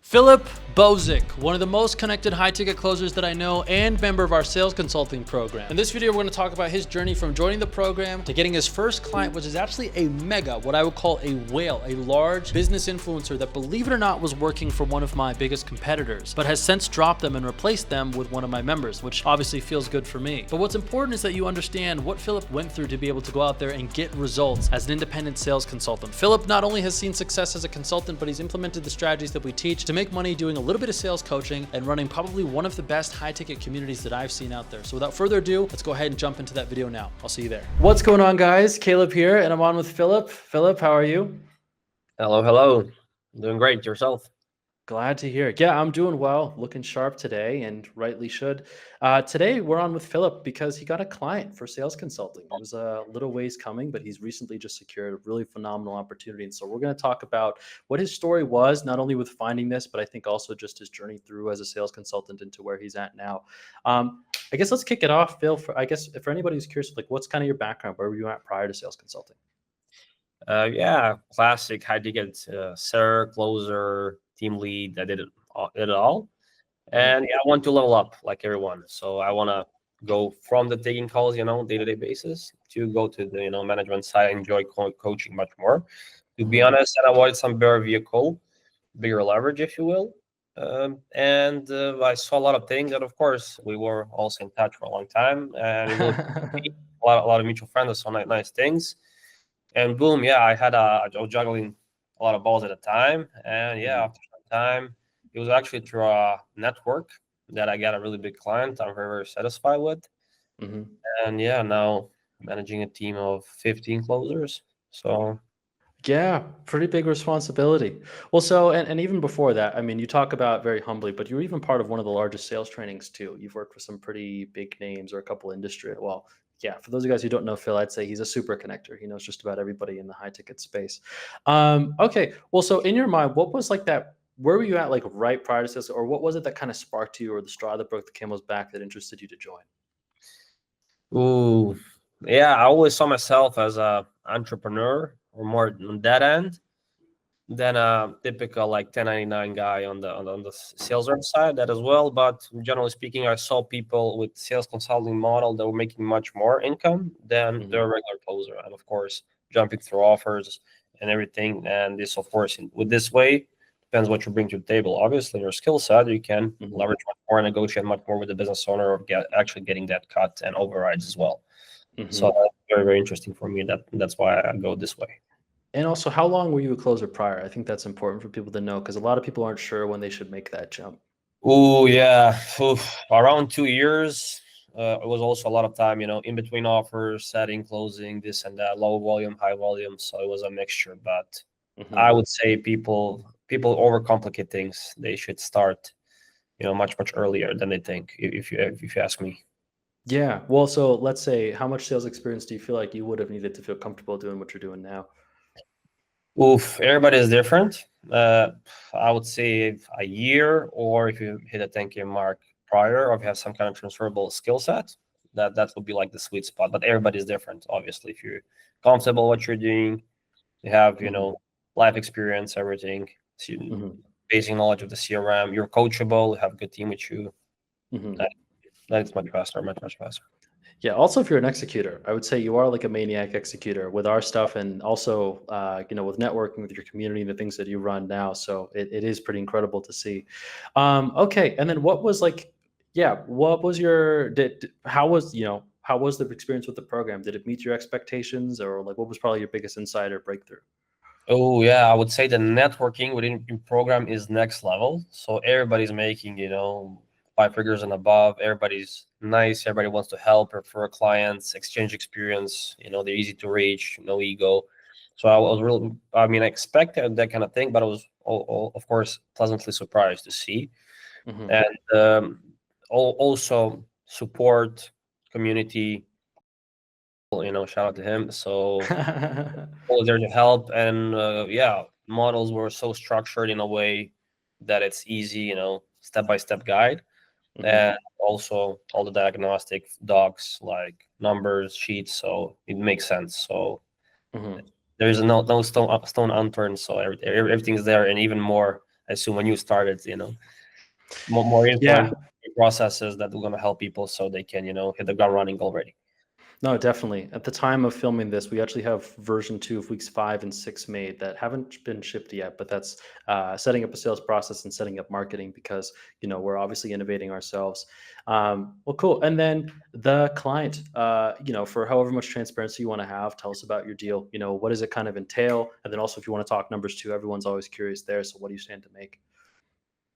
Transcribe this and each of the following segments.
Philip Bozic, one of the most connected high-ticket closers that I know and member of our sales consulting program. In this video, we're going to talk about his journey from joining the program to getting his first client, which is actually a mega, what I would call a whale, a large business influencer that, believe it or not, was working for one of my biggest competitors, but has since dropped them and replaced them with one of my members, which obviously feels good for me. But what's important is that you understand what Philip went through to be able to go out there and get results as an independent sales consultant. Philip not only has seen success as a consultant, but he's implemented the strategies that we teach to make money doing a little bit of sales coaching and running probably one of the best high ticket communities that I've seen out there. So without further ado, let's go ahead and jump into that video now. I'll see you there. What's going on, guys? Caleb here, and I'm on with Philip. Philip, how are you? Hello. Doing great. Yourself? Glad to hear it. Yeah, I'm doing well, looking sharp today, and rightly should. Today, we're on with Philip because he got a client for sales consulting. It was a little ways coming, but he's recently just secured a really phenomenal opportunity. And so we're going to talk about what his story was, not only with finding this, but I think also just his journey through as a sales consultant into where he's at now. I guess let's kick it off, Phil. For anybody who's curious, like what's kind of your background? Where were you at prior to sales consulting? Yeah, classic high ticket seller, closer, team lead. I did it all. And yeah, I want to level up like everyone. So I want to go from the taking calls, day-to-day basis to go to the, management side, enjoy coaching much more. To be honest, and avoid some bare vehicle, bigger leverage, if you will. And I saw a lot of things, and of course, we were also in touch for a long time, and it was a lot of mutual friends, so nice things. And boom, yeah, I was juggling a lot of balls at a time, and yeah, after some time, it was actually through a network that I got a really big client. I'm very satisfied with, and yeah, now managing a team of 15 closers. So Yeah, pretty big responsibility. Well, so and even before that, I mean, you talk about very humbly, but you're even part of one of the largest sales trainings too. You've worked with some pretty big names or a couple industry. Well, yeah, for those of you guys who don't know Phil, I'd say he's a super connector. He knows just about everybody in the high ticket space. Okay, well, so in your mind, what was like that? Where were you at, like right prior to sales, or what was it that kind of sparked you, or the straw that broke the camel's back that interested you to join? ooh, yeah, I always saw myself as a entrepreneur or more on that end than a typical like 1099 guy on the sales rep side that as well. But generally speaking, I saw people with sales consulting model that were making much more income than the regular closer, and of course jumping through offers and everything. And this, of course, with this way depends what you bring to the table. Obviously, your skill set you can leverage much more and negotiate much more with the business owner of actually getting that cut and overrides as well. So that's very interesting for me. That's why I go this way. And also, how long were you a closer prior? I think that's important for people to know because a lot of people aren't sure when they should make that jump. Oh yeah, around 2 years. It was also a lot of time, in between offers, setting, closing, this and that, low volume, high volume. So it was a mixture. But I would say people overcomplicate things. They should start, much earlier than they think. If you ask me. Yeah. Well, so let's say, how much sales experience do you feel like you would have needed to feel comfortable doing what you're doing now? Oof, everybody is different. I would say a year, or if you hit a 10K mark prior, or if you have some kind of transferable skill set, that would be like the sweet spot. But everybody is different, obviously. If you're comfortable what you're doing, you have life experience, everything, so basic knowledge of the CRM, you're coachable, you have a good team with you. That's much faster, much faster. Yeah. Also, if you're an executor, I would say you are like a maniac executor with our stuff, and also, with networking with your community and the things that you run now. So it is pretty incredible to see. Okay. And then what was like, yeah, what was your, how was the experience with the program? Did it meet your expectations, or like what was probably your biggest insight or breakthrough? Oh yeah, I would say the networking within your program is next level. So everybody's making, 5 figures and above. Everybody's nice. Everybody wants to help, refer clients, exchange experience. They're easy to reach, no ego. So I was really, I mean, I expected that kind of thing, but I was, of course, pleasantly surprised to see. And also support community. Shout out to him. So always there to help, and yeah, models were so structured in a way that it's easy, step-by-step guide, and also all the diagnostic docs like numbers, sheets, so it makes sense. So there's no stone unturned, so everything's there, and even more I assume when you started, more Yeah. influence processes that are going to help people so they can, hit the ground running already. No, definitely. At the time of filming this, we actually have version 2 of weeks 5 and 6 made that haven't been shipped yet, but that's setting up a sales process and setting up marketing because, we're obviously innovating ourselves. Well, cool. And then the client, for however much transparency you want to have, tell us about your deal. What does it kind of entail? And then also if you want to talk numbers too, everyone's always curious there. So what do you stand to make?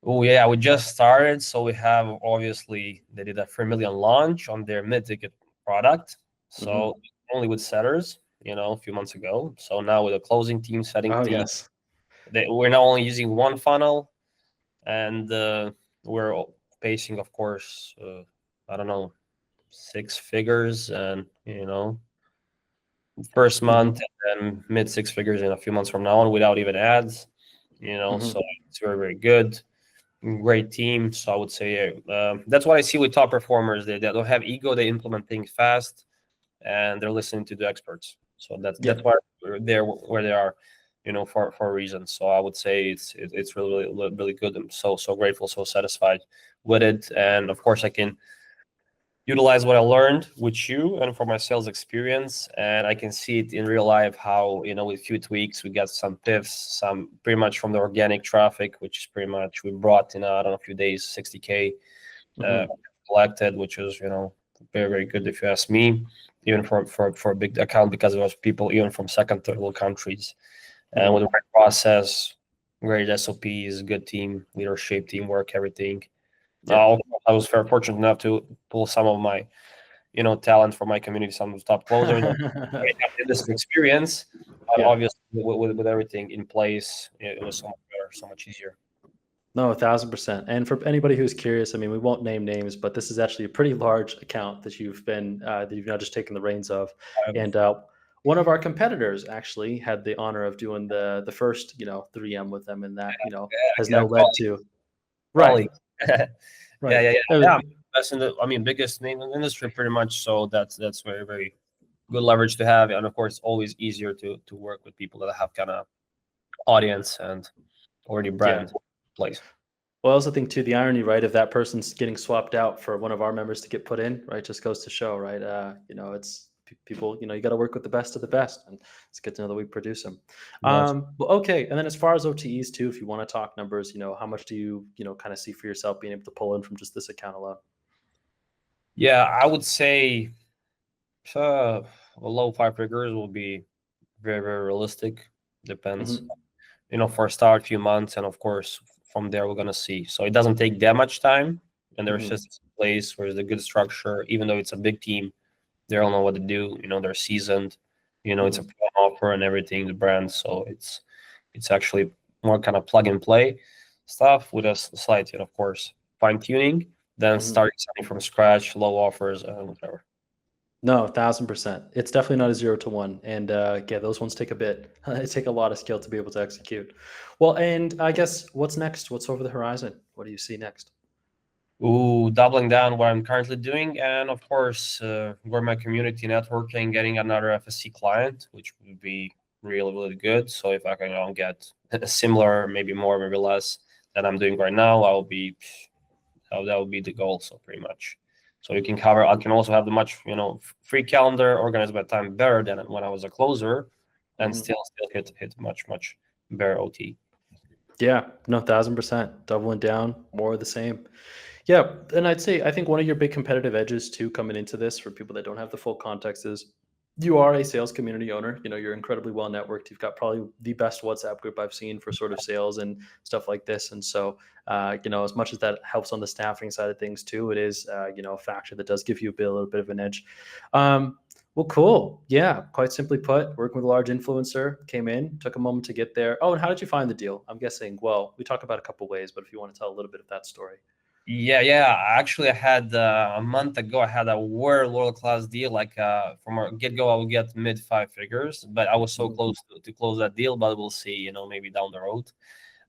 Oh yeah, we just started, so we have obviously they did a 3 million launch on their mid-ticket product. Hmm. So only with setters, a few months ago. So now with a closing team, setting Oh, team, yes. we're now only using one funnel, and we're pacing, of course, I don't know, 6 figures, and first month, Hmm. and then mid 6 figures in a few months from now on without even ads. So Hmm. it's very, very good. Great team. So I would say that's what I see with top performers. They don't have ego. They implement things fast, and they're listening to the experts. So that's Yep. why they're where they are, for a reason. So I would say it's really, really, really good. I'm so grateful, so satisfied with it, and of course I can utilize what I learned with you and from my sales experience. And I can see it in real life how, with a few tweaks, we got some piffs, some pretty much from the organic traffic, which is pretty much we brought in, I don't know, a few days, 60K uh, Hmm. collected, which was, very, very good if you ask me, even for a big account, because it was people even from second, third world countries. And with the Hmm. right process, great SOPs, good team, leadership, teamwork, everything. Yep. I was very fortunate enough to pull some of my talent from my community, some of the top closers. I had this experience, but Yeah. obviously with everything in place, it was so much better, so much easier. No, 1,000%. And for anybody who's curious, I mean, we won't name names, but this is actually a pretty large account that you've now just taken the reins of. Um, And one of our competitors actually had the honor of doing the first, 3M with them, and that, has yeah, now led to right, colleague. yeah, right. yeah, yeah, Uh, yeah. Best in the, I mean, biggest name in the industry, pretty much. So that's very, very good leverage to have, and of course, always easier to work with people that have kind of audience and already yeah. brand in place. Well, I also think too the irony, right, of that person's getting swapped out for one of our members to get put in, right, just goes to show, right? It's people, you got to work with the best of the best, and it's good to know that we produce them. Much. Well, okay, and then as far as OTEs too, if you want to talk numbers, how much do you, kind of see for yourself being able to pull in from just this account alone? Yeah, I would say low 5 figures will be very, very realistic. Depends, Hmm. for a start, few months, and of course, from there we're gonna see. So it doesn't take that much time, and there's Hmm. just a place where there's a good structure. Even though it's a big team, they all know what to do. They're seasoned. It's a Hmm. pro offer and everything, the brand. So it's actually more kind of plug and play stuff with a slight, of course, fine tuning. Then Hmm. starting something from scratch, low offers, and whatever. No, 1,000%. It's definitely not a 0 to 1, and yeah, those ones take a bit. They take a lot of skill to be able to execute. Well, and I guess what's next? What's over the horizon? What do you see next? Ooh, doubling down what I'm currently doing, and of course, growing my community networking, getting another FSC client, which would be really, really good. So if I can get a similar, maybe more, maybe less than I'm doing right now, that will be the goal. So pretty much, so you can cover. I can also have the much, free calendar, organize my time better than when I was a closer, and Mhm. still hit much better OT. Yeah, no, 1,000%. Doubling down, more of the same. Yeah, and I think one of your big competitive edges too coming into this for people that don't have the full context is you are a sales community owner. You're incredibly well networked. You've got probably the best WhatsApp group I've seen for sort of sales and stuff like this. And so, as much as that helps on the staffing side of things too, it is, a factor that does give you a little bit of an edge. Um, well, cool. Yeah, quite simply put, working with a large influencer came in, took a moment to get there. Oh, and how did you find the deal? I'm guessing. Well, we talk about a couple ways, but if you want to tell a little bit of that story. Yeah. Actually, I had a month ago. I had a world class deal. Like from a get go, I would get mid 5 figures, but I was so Mhm. close to close that deal. But we'll see. Maybe down the road,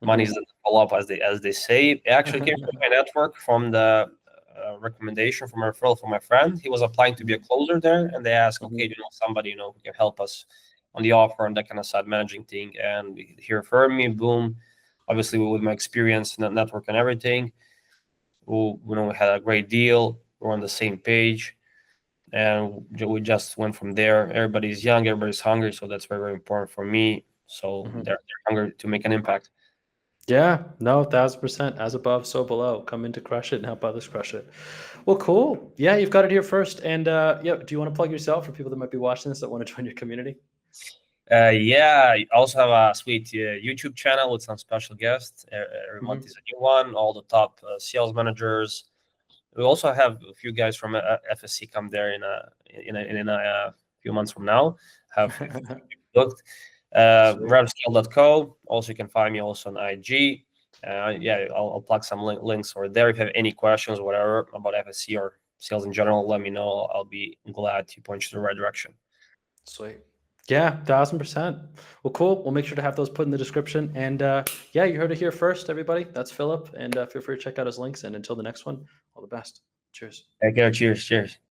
money Mhm. doesn't fall up as they say. It actually came from my network, from the recommendation from a referral from my friend. He was applying to be a Mhm. closer there, and they asked, okay, Mhm. somebody who can help us on the offer and that kind of side managing thing, and he referred me. Boom. obviously with my experience in the network and everything, we had a great deal. We're on the same page, and we just went from there. Everybody's young, everybody's hungry, so that's very, very important for me. So they're hungry to make an impact. Yeah, no, 1,000%. As above, so below. Come in to crush it and help others crush it. Well, cool. Yeah, you've got it here first. And yeah, do you want to plug yourself for people that might be watching this that want to join your community? Yeah, I also have a sweet YouTube channel with some special guests. Every month is a new one. All the top sales managers. We also have a few guys from FSC come there in a few months from now. Have looked. Revscale.co. Also, you can find me also on IG. Yeah, I'll plug some links over there. If you have any questions, whatever about FSC or sales in general, let me know. I'll be glad to point you in the right direction. Sweet. Yeah, 1,000%. Well, cool. We'll make sure to have those put in the description. And yeah, you heard it here first, everybody. That's Philip. And feel free to check out his links. And until the next one, all the best. Cheers. Take care. Cheers.